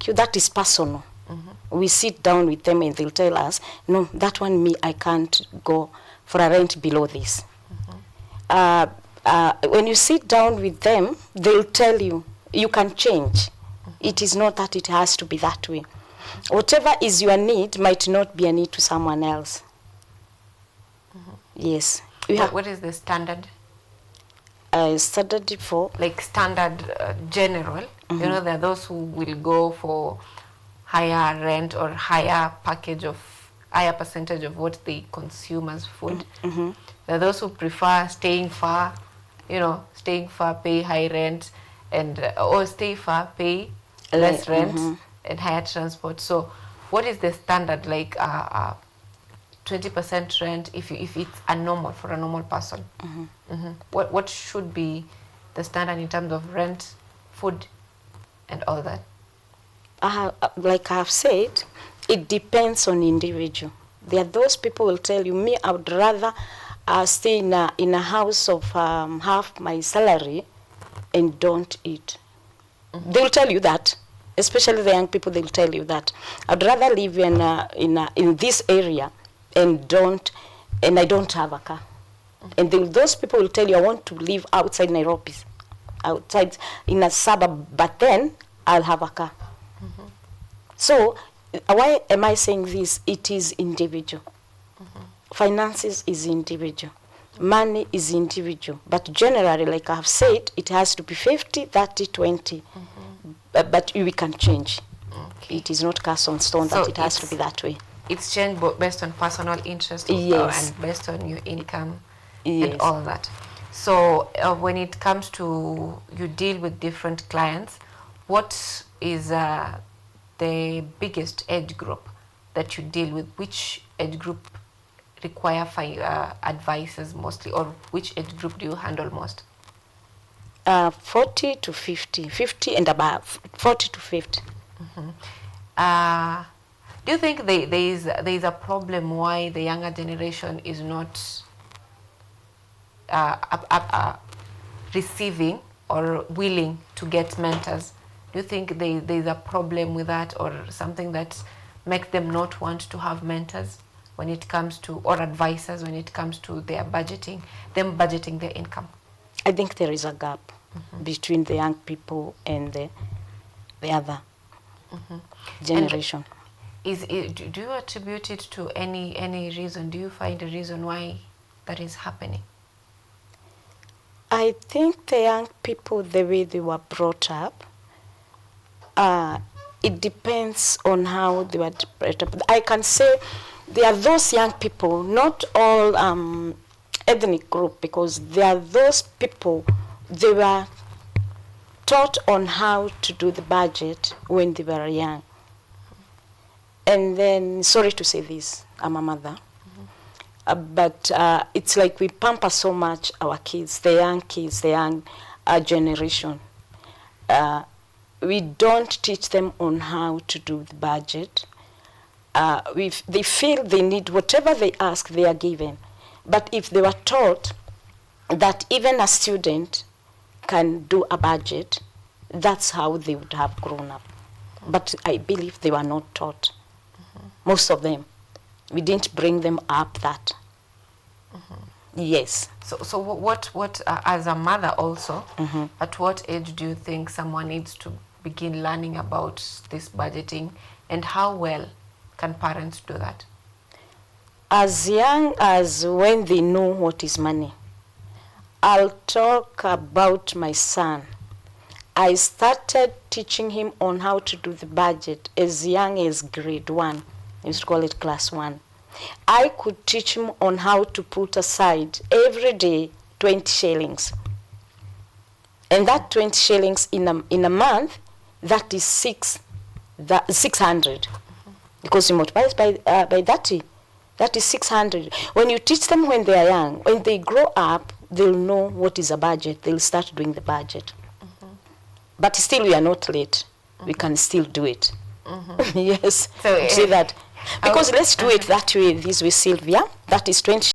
thank you, that is personal. We sit down with them and they'll tell us, no, that one, me, I can't go for a rent below this. When you sit down with them, they'll tell you, you can change. It is not that it has to be that way. Whatever is your need might not be a need to someone else. Yes. What is the standard? Standard for? Like standard general. You know, there are those who will go for higher rent or higher percentage of what they consume as food. There are those who prefer staying far, pay high rent, and or stay far, pay less rent and higher transport. So what is the standard, like 20% rent if it's for a normal person? What should be the standard in terms of rent, food, and all that? Like I have said, it depends on individual. There are those people will tell you, me, I would rather stay in a house of half my salary and don't eat. They'll tell you that, especially the young people. They'll tell you that I'd rather live in this area and I don't have a car. And those people will tell you, I want to live outside Nairobi, outside in a suburb, but then I'll have a car. So why am I saying this? It is individual. Finances is individual. Money is individual. But generally, like I have said, it has to be 50, 30, 20. But we can change. It is not cast on stone that it has to be that way. It's changed based on personal interest and based on your income and all that. So when it comes to you deal with different clients, what is the biggest age group that you deal with? Which age group require advices mostly, or which age group do you handle most? 40 to 50, 50 and above, 40 to 50. Do you think there is a problem why the younger generation is not receiving or willing to get mentors? Do you think there is a problem with that, or something that makes them not want to have mentors when it comes to, or advisors when it comes to their budgeting their income? I think there is a gap between the young people and the other generation. And do you attribute it to any reason? Do you find a reason why that is happening? I think the young people, the way they were brought up, it depends on how they were brought up. I can say there are those young people, not all ethnic group, because there are those people, they were taught on how to do the budget when they were young. And then, sorry to say this, I'm a mother, but it's like we pamper so much our kids, the young generation. We don't teach them on how to do the budget. They feel they need whatever they ask, they are given. But if they were taught that even a student can do a budget, that's how they would have grown up. But I believe they were not taught. Most of them. We didn't bring them up that. Yes. So what as a mother also, at what age do you think someone needs to begin learning about this budgeting, and how well can parents do that? As young as when they know what is money. I'll talk about my son. I started teaching him on how to do the budget as young as grade 1. I used to call it class 1. I could teach him on how to put aside every day 20 shillings. And that 20 shillings in a month, that is 600. Because you multiply by 30, that is 600. When you teach them when they are young, when they grow up, they'll know what is a budget. They'll start doing the budget. But still, we are not late. We can still do it. Yes, so, see that. Because let's do it that way, this way, Sylvia. That is 20